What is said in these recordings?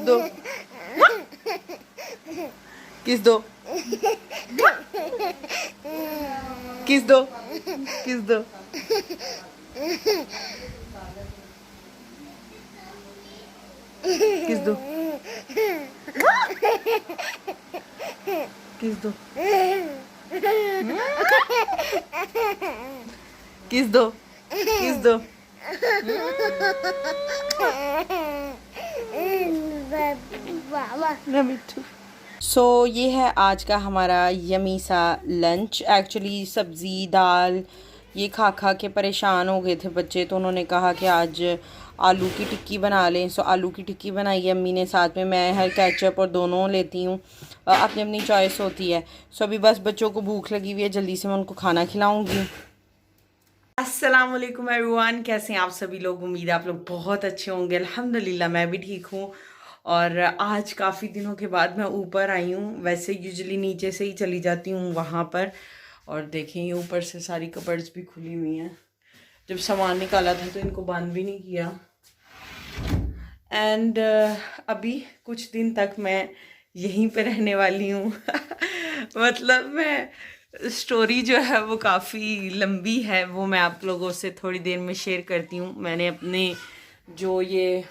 दो, किस दो, किस दो, किस दो, किस दो, किस दो, किस दो, किस दो। सो ये है आज का हमारा यमी सा लंच। एक्चुअली सब्ज़ी दाल ये खा खा के परेशान हो गए थे बच्चे, तो उन्होंने कहा कि आज आलू की टिक्की बना लें। सो आलू की टिक्की बनाई है अम्मी ने, साथ में मैं हर केचप और दोनों लेती हूँ, अपनी अपनी चॉइस होती है। सो अभी बस बच्चों को भूख लगी हुई है, जल्दी से मैं उनको खाना खिलाऊँगी। अस्सलाम वालेकुम एवरीवन, कैसे हैं आप सभी लोग? उम्मीद है आप लोग बहुत अच्छे होंगे। अल्हम्दुलिल्लाह मैं भी ठीक हूँ। और आज काफ़ी दिनों के बाद मैं ऊपर आई हूँ। वैसे यूजुअली नीचे से ही चली जाती हूँ वहाँ पर, और देखें ये ऊपर से सारी कबर्ड्स भी खुली हुई हैं। जब सामान निकाला था तो इनको बंद भी नहीं किया। एंड अभी कुछ दिन तक मैं यहीं पे रहने वाली हूँ। मतलब मैं स्टोरी जो है वो काफ़ी लंबी है, वो मैं आप लोगों से थोड़ी देर में शेयर करती हूँ। मैंने अपने जो ये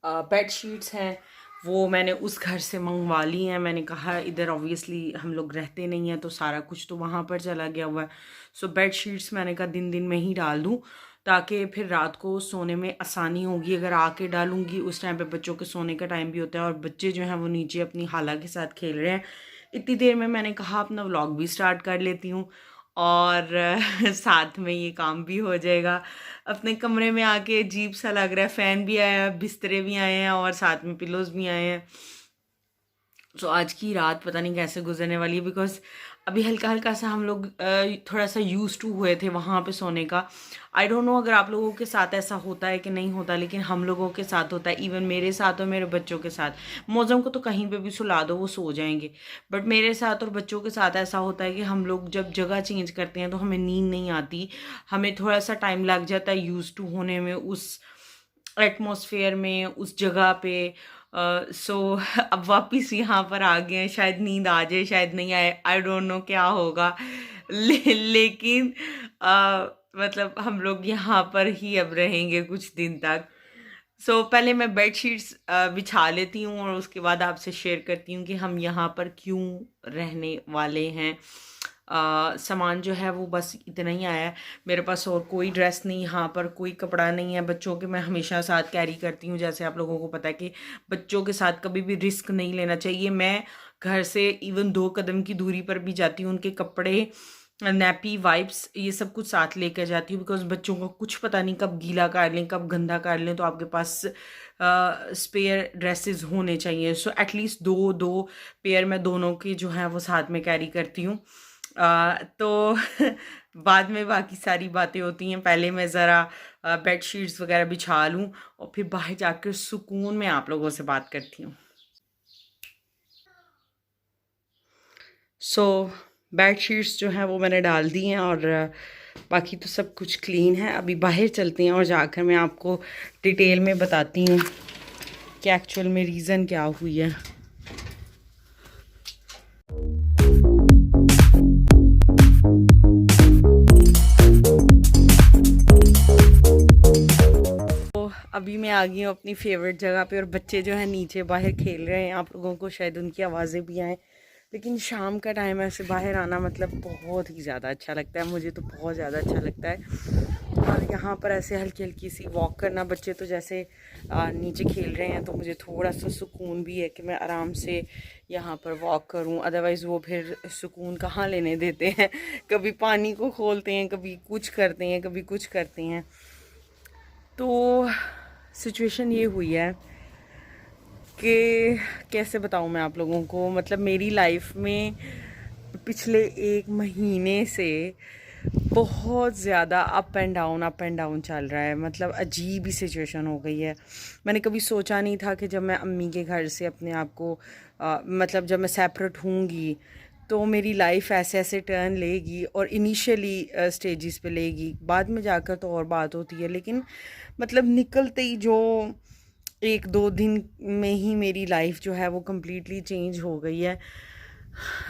बेड शीट्स हैं वो मैंने उस घर से मंगवा ली हैं। मैंने कहा इधर ऑब्वियसली हम लोग रहते नहीं हैं, तो सारा कुछ तो वहाँ पर चला गया हुआ है। सो बेड शीट्स मैंने कहा दिन दिन में ही डाल दूँ, ताकि फिर रात को सोने में आसानी होगी। अगर आके डालूँगी उस टाइम पे बच्चों के सोने का टाइम भी होता है, और बच्चे जो हैं वो नीचे अपनी खाला के साथ खेल रहे हैं। इतनी देर में मैंने कहा अपना व्लॉग भी स्टार्ट कर लेती हूँ, और साथ में ये काम भी हो जाएगा। अपने कमरे में आके अजीब सा लग रहा है, फ़ैन भी आया है, बिस्तरे भी आए हैं, और साथ में पिलोज़ भी आए हैं। सो आज की रात पता नहीं कैसे गुजरने वाली है, बिकॉज अभी हल्का हल्का सा हम लोग थोड़ा सा यूज़ टू हुए थे वहाँ पे सोने का। आई डोंट नो अगर आप लोगों के साथ ऐसा होता है कि नहीं होता, लेकिन हम लोगों के साथ होता है। इवन मेरे साथ और मेरे बच्चों के साथ। मौसम को तो कहीं पे भी सुला दो वो सो जाएंगे, बट मेरे साथ और बच्चों के साथ ऐसा होता है कि हम लोग जब जगह चेंज करते हैं तो हमें नींद नहीं आती। हमें थोड़ा सा टाइम लग जाता है यूज़ टू होने में, उस एटमॉस्फेयर में, उस जगह पे। सो अब वापस यहाँ पर आ गए हैं। शायद नींद आ जाए, शायद नहीं आए, आई डोंट नो क्या होगा। लेकिन मतलब हम लोग यहाँ पर ही अब रहेंगे कुछ दिन तक। सो पहले मैं बेड शीट्स बिछा लेती हूँ, और उसके बाद आपसे शेयर करती हूँ कि हम यहाँ पर क्यों रहने वाले हैं। सामान जो है वो बस इतना ही आया है। मेरे पास और कोई ड्रेस नहीं, यहाँ पर कोई कपड़ा नहीं है। बच्चों के मैं हमेशा साथ कैरी करती हूँ, जैसे आप लोगों को पता है कि बच्चों के साथ कभी भी रिस्क नहीं लेना चाहिए। मैं घर से इवन 2 कदम की दूरी पर भी जाती हूँ, उनके कपड़े, नैपी, वाइप्स, ये सब कुछ साथ लेकर जाती हूँ, बिकॉज बच्चों को कुछ पता नहीं कब गीला कर लें, कब गंदा कर लें। तो आपके पास स्पेयर ड्रेसेस होने चाहिए। सो एटलीस्ट दो दो पेयर मैं दोनों की जो है वो साथ में कैरी करती हूँ। तो बाद में बाकी सारी बातें होती हैं। पहले मैं ज़रा बेड शीट्स वगैरह बिछा लूँ, और फिर बाहर जाकर सुकून में आप लोगों से बात करती हूँ। सो बेड शीट्स जो हैं वो मैंने डाल दी हैं, और बाकी तो सब कुछ क्लीन है। अभी बाहर चलते हैं और जाकर मैं आपको डिटेल में बताती हूँ कि एक्चुअल में रीज़न क्या हुई है। अभी मैं आ गई हूँ अपनी फेवरेट जगह पे, और बच्चे जो हैं नीचे बाहर खेल रहे हैं। आप लोगों को शायद उनकी आवाज़ें भी आएँ, लेकिन शाम का टाइम ऐसे बाहर आना मतलब बहुत ही ज़्यादा अच्छा लगता है। मुझे तो बहुत ज़्यादा अच्छा लगता है। और यहाँ पर ऐसे हल्की हल्की सी वॉक करना, बच्चे तो जैसे नीचे खेल रहे हैं, तो मुझे थोड़ा सा सुकून भी है कि मैं आराम से यहाँ पर वॉक करूँ। अदरवाइज़ वो फिर सुकून कहाँ लेने देते हैं, कभी पानी को खोलते हैं, कभी कुछ करते हैं, कभी कुछ करते हैं। तो सिचुएशन ये हुई है कि कैसे बताऊँ मैं आप लोगों को। मतलब मेरी लाइफ में पिछले 1 महीने से बहुत ज़्यादा अप एंड डाउन चल रहा है। मतलब अजीब ही सिचुएशन हो गई है। मैंने कभी सोचा नहीं था कि जब मैं अम्मी के घर से अपने आप को मतलब जब मैं सेपरेट होंगी तो मेरी लाइफ ऐसे ऐसे टर्न लेगी, और इनिशियली स्टेजेस पे लेगी। बाद में जाकर तो और बात होती है, लेकिन मतलब निकलते ही जो 1-2 दिन में ही मेरी लाइफ जो है वो कम्प्लीटली चेंज हो गई है,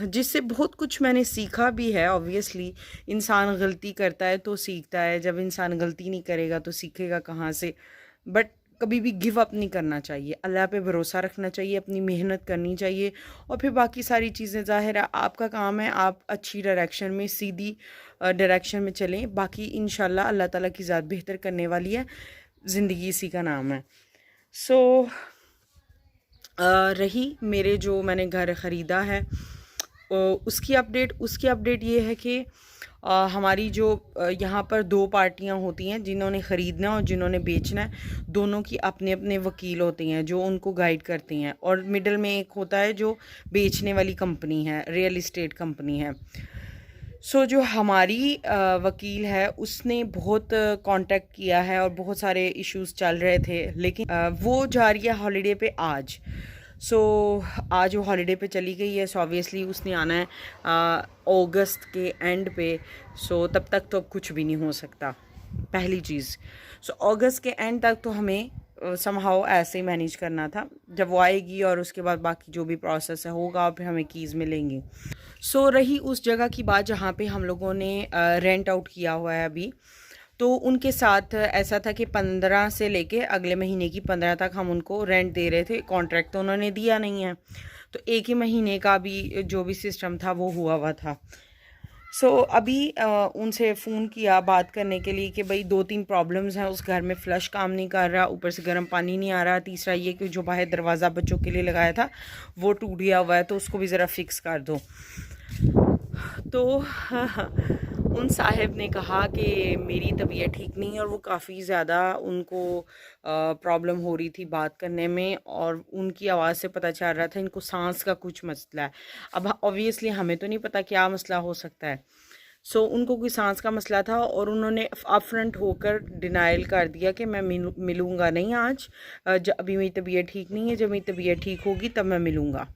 जिससे बहुत कुछ मैंने सीखा भी है। ऑब्वियसली इंसान गलती करता है तो सीखता है, जब इंसान गलती नहीं करेगा तो सीखेगा कहाँ से। बट कभी भी गिव अप नहीं करना चाहिए, अल्लाह पे भरोसा रखना चाहिए, अपनी मेहनत करनी चाहिए, और फिर बाकी सारी चीज़ें ज़ाहिर है आपका काम है, आप अच्छी डायरेक्शन में, सीधी डायरेक्शन में चलें। बाकी इंशाल्लाह अल्लाह ताला की ज़ात बेहतर करने वाली है, ज़िंदगी इसी का नाम है। सो रही मेरे जो मैंने घर ख़रीदा है उसकी अपडेट ये है कि हमारी जो यहाँ पर 2 पार्टियाँ होती हैं, जिन्होंने ख़रीदना और जिन्होंने बेचना है, दोनों की अपने अपने वकील होते हैं जो उनको गाइड करते हैं, और मिडल में एक होता है जो बेचने वाली कंपनी है, रियल इस्टेट कंपनी है। सो जो हमारी वकील है उसने बहुत कांटेक्ट किया है और बहुत सारे इश्यूज चल रहे थे, लेकिन वो जा रही है हॉलीडे पे आज। सो आज वो हॉलीडे पे चली गई है, सो ऑब्वियसली उसने आना है अगस्त के एंड पे। सो तब तक तो अब कुछ भी नहीं हो सकता, पहली चीज़। सो अगस्त के एंड तक तो हमें समहाउ ऐसे ही मैनेज करना था, जब वो आएगी और उसके बाद बाकी जो भी प्रोसेस है होगा, फिर हमें कीज़ मिलेंगी। सो रही उस जगह की बात जहाँ पे हम लोगों ने रेंट आउट किया हुआ है अभी, तो उनके साथ ऐसा था कि 15 से लेके अगले महीने की 15 तक हम उनको रेंट दे रहे थे। कॉन्ट्रैक्ट तो उन्होंने दिया नहीं है, तो एक ही महीने का भी जो भी सिस्टम था वो हुआ था। सो अभी उनसे फ़ोन किया बात करने के लिए कि भाई 2-3 प्रॉब्लम्स हैं उस घर में, फ़्लश काम नहीं कर रहा, ऊपर से गर्म पानी नहीं आ रहा, तीसरा ये कि जो बाहर दरवाज़ा बच्चों के लिए लगाया था वो टूट गया हुआ है, तो उसको भी ज़रा फिक्स कर दो। तो उन साहब ने कहा कि मेरी तबीयत ठीक नहीं है, और वो काफ़ी ज़्यादा उनको प्रॉब्लम हो रही थी बात करने में, और उनकी आवाज़ से पता चल रहा था इनको सांस का कुछ मसला है। अब ऑब्वियसली हमें तो नहीं पता क्या मसला हो सकता है। सो उनको कोई सांस का मसला था, और उन्होंने अपफ्रंट होकर डिनाइल कर दिया कि मैं मिलूँगा नहीं आज, अभी मेरी तबीयत ठीक नहीं है, जब मेरी तबीयत ठीक होगी तब मैं मिलूँगा।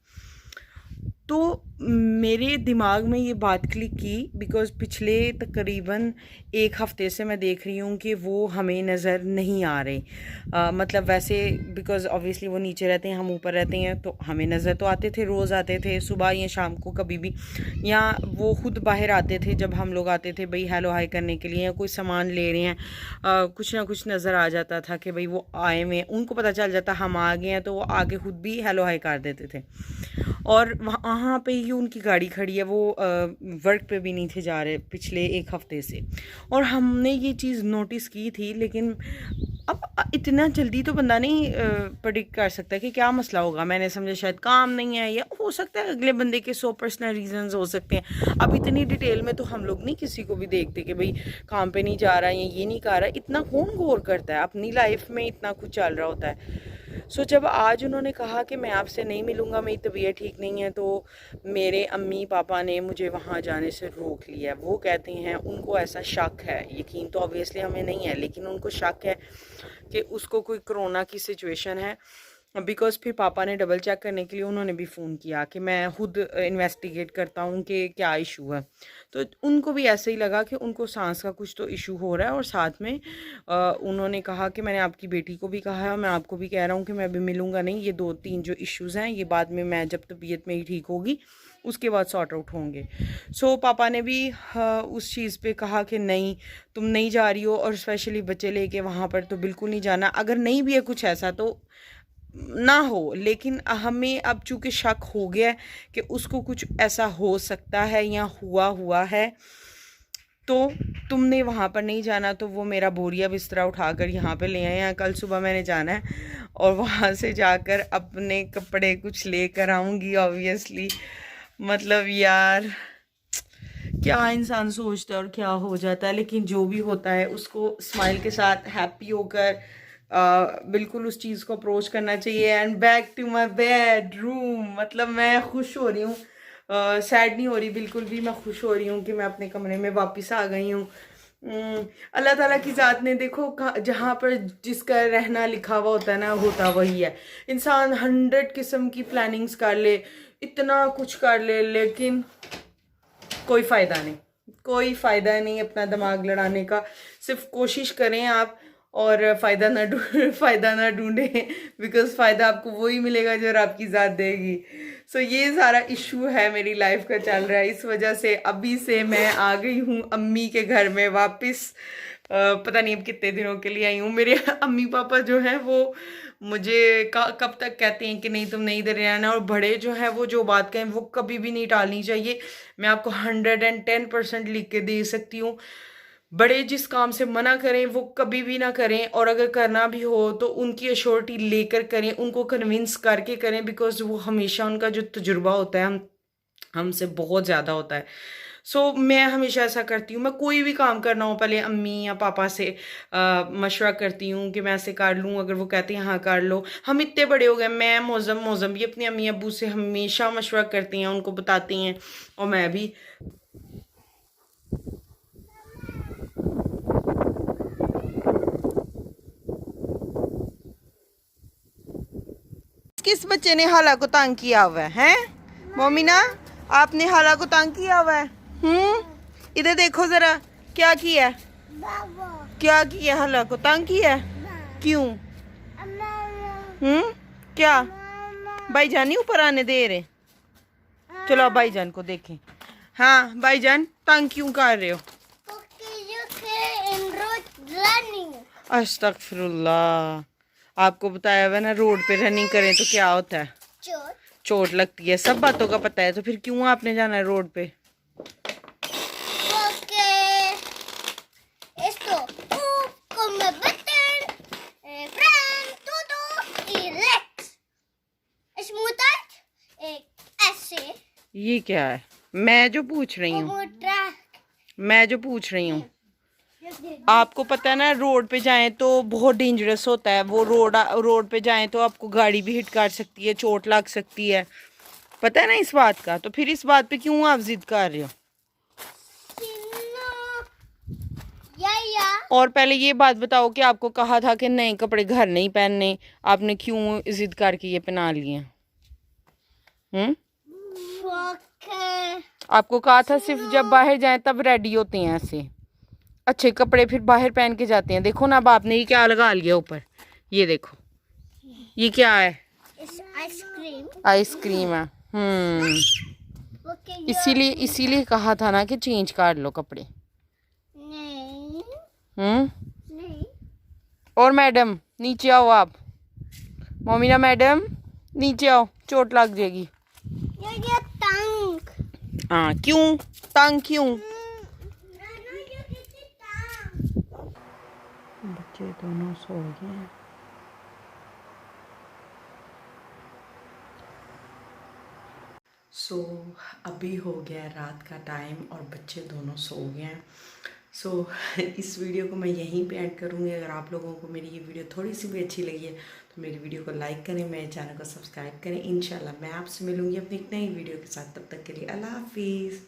तो मेरे दिमाग में ये बात क्लिक की, बिकॉज़ पिछले तकरीबन 1 हफ़्ते से मैं देख रही हूँ कि वो हमें नज़र नहीं आ रहे। मतलब वैसे बिकॉज़ ऑब्वियसली वो नीचे रहते हैं, हम ऊपर रहते हैं, तो हमें नज़र तो आते थे, रोज़ आते थे, सुबह या शाम को कभी भी, या वो खुद बाहर आते थे जब हम लोग आते थे भाई हेलो हाय करने के लिए, या कोई सामान ले रहे हैं, कुछ ना कुछ नज़र आ जाता था कि भाई वो आए हुए हैं, उनको पता चल जाता हम आ गए हैं, तो वो आगे खुद भी हेलो हाय कर देते थे। और वहाँ पे ही उनकी गाड़ी खड़ी है, वो वर्क पे भी नहीं थे जा रहे पिछले 1 हफ़्ते से, और हमने ये चीज़ नोटिस की थी। लेकिन अब इतना जल्दी तो बंदा नहीं प्रेडिक्ट कर सकता कि क्या मसला होगा। मैंने समझा शायद काम नहीं है, या हो सकता है अगले बंदे के 100 पर्सनल रीजंस हो सकते हैं। अब इतनी डिटेल में तो हम लोग नहीं किसी को भी देखते कि भाई काम पे नहीं जा रहा है या ये नहीं कर रहा है, इतना कौन गौर करता है, अपनी लाइफ में इतना कुछ चल रहा होता है। सो जब आज उन्होंने कहा कि मैं आपसे नहीं मिलूँगा, मेरी तबीयत ठीक नहीं है, तो मेरे अम्मी पापा ने मुझे वहाँ जाने से रोक लिया। वो कहते हैं उनको ऐसा शक है, यकीन तो ऑब्वियसली हमें नहीं है, लेकिन उनको शक है कि उसको कोई कोरोना की सिचुएशन है। बिकॉज़ फिर पापा ने डबल चेक करने के लिए उन्होंने भी फ़ोन किया कि मैं खुद इन्वेस्टिगेट करता हूँ कि क्या इशू है। तो उनको भी ऐसे ही लगा कि उनको सांस का कुछ तो इशू हो रहा है, और साथ में उन्होंने कहा कि मैंने आपकी बेटी को भी कहा है और मैं आपको भी कह रहा हूँ कि मैं अभी मिलूँगा नहीं, ये 2-3 जो इश्यूज़ हैं ये बाद में मैं जब तबीयत मेरी ठीक होगी उसके बाद सॉर्ट आउट होंगे। सो पापा ने भी उस चीज़ पे कहा कि नहीं तुम नहीं जा रही हो, और स्पेशली बच्चे लेके वहाँ पर तो बिल्कुल नहीं जाना। अगर नहीं भी है कुछ ऐसा तो ना हो, लेकिन हमें अब चूँकि शक हो गया है कि उसको कुछ ऐसा हो सकता है या हुआ है, तो तुमने वहाँ पर नहीं जाना। तो वो मेरा बोरिया बिस्तरा उठाकर यहाँ पे ले आए हैं। कल सुबह मैंने जाना है और वहाँ से जाकर अपने कपड़े कुछ लेकर आऊँगी ऑब्वियसली। मतलब यार क्या इंसान सोचता है और क्या हो जाता है, लेकिन जो भी होता है उसको स्माइल के साथ हैप्पी होकर बिल्कुल उस चीज़ को अप्रोच करना चाहिए। And back to my bedroom, मतलब मैं खुश हो रही हूँ, सैड नहीं हो रही बिल्कुल भी, मैं खुश हो रही हूँ कि मैं अपने कमरे में वापस आ गई हूँ। अल्लाह ताला की ज़ात ने देखो जहाँ पर जिसका रहना लिखा हुआ होता है ना, होता वही है। इंसान 100 किस्म की प्लानिंग्स कर ले, इतना कुछ कर ले, लेकिन कोई फ़ायदा नहीं, कोई फ़ायदा नहीं अपना दिमाग लड़ाने का। सिर्फ कोशिश करें आप, और फ़ायदा ना ढूंढें, बिकॉज फ़ायदा आपको वही मिलेगा जो आपकी ज़ात देगी। सो ये सारा इशू है मेरी लाइफ का चल रहा है। इस वजह से अभी से मैं आ गई हूँ अम्मी के घर में वापस। पता नहीं अब कितने दिनों के लिए आई हूँ। मेरे अम्मी पापा जो हैं वो मुझे कब तक कहते हैं कि नहीं तुम नहीं इधर रहना, और बड़े जो है वो जो बात कहें वो कभी भी नहीं टालनी चाहिए। मैं आपको 110% लिख के दे सकती हूँ। बड़े जिस काम से मना करें वो कभी भी ना करें, और अगर करना भी हो तो उनकी अश्योरिटी लेकर करें, उनको कन्विंस करके करें, बिकॉज वो हमेशा उनका जो तजुर्बा होता है हमसे बहुत ज़्यादा होता है। सो मैं हमेशा ऐसा करती हूँ। मैं कोई भी काम करना हो पहले अम्मी या पापा से मशवरा करती हूँ कि मैं ऐसे कर लूँ। अगर वो कहते हैं हाँ कर लो, हम इतने बड़े हो गए, मैं मौज़म भी अपनी अम्मी अब्बू से हमेशा मशवरा करती हैं, उनको बताती हैं, और मैं भी। किस बच्चे ने हाला को तंग किया हुआ है मोमिना? आपने हाला को तंग किया हुआ है। इधर देखो जरा, क्या किया हाला को तंग किया? क्यों? क्या भाईजान नहीं ऊपर आने दे रहे? चलो भाईजान को देखें। हाँ भाईजान तंग क्यों कर रहे हो? अस्तगफिरुल्लाह, आपको बताया हुआ ना रोड पे रनिंग करें तो क्या होता है? चोट लगती है। सब बातों का पता है, तो फिर क्यों आपने जाना है रोड पे? ये क्या है? मैं जो पूछ रही हूँ आपको पता है ना रोड पे जाएं तो बहुत डेंजरस होता है वो। रोड पे जाएं तो आपको गाड़ी भी हिट कर सकती है, चोट लग सकती है, पता है ना इस बात का? तो फिर इस बात पे क्यों आप जिद कर रहे हो? और पहले ये बात बताओ कि आपको कहा था कि नए कपड़े घर नहीं पहनने, आपने क्यों जिद करके ये पहना लिए? आपको कहा था सिर्फ जब बाहर जाएं तब रेडी होते हैं ऐसे अच्छे कपड़े, फिर बाहर पहन के जाते हैं। देखो ना अब आपने ये क्या लगा लिया ऊपर, ये देखो ये क्या है? आइसक्रीम है। इसीलिए कहा था ना कि चेंज कर लो कपड़े। नहीं। और मैडम नीचे आओ आप, मोमिना मैडम नीचे आओ, चोट लग जाएगी। हाँ क्यों तंग क्यों? बच्चे दोनों सो गए हैं। अभी हो गया रात का टाइम और बच्चे दोनों सो गए हैं। इस वीडियो को मैं यहीं पे एंड करूँगी। अगर आप लोगों को मेरी ये वीडियो थोड़ी सी भी अच्छी लगी है तो मेरी वीडियो को लाइक करें, मेरे चैनल को सब्सक्राइब करें। इंशाल्लाह मैं आपसे मिलूँगी अपनी एक नई वीडियो के साथ। तब तक के लिए अल्लाह हाफिज़।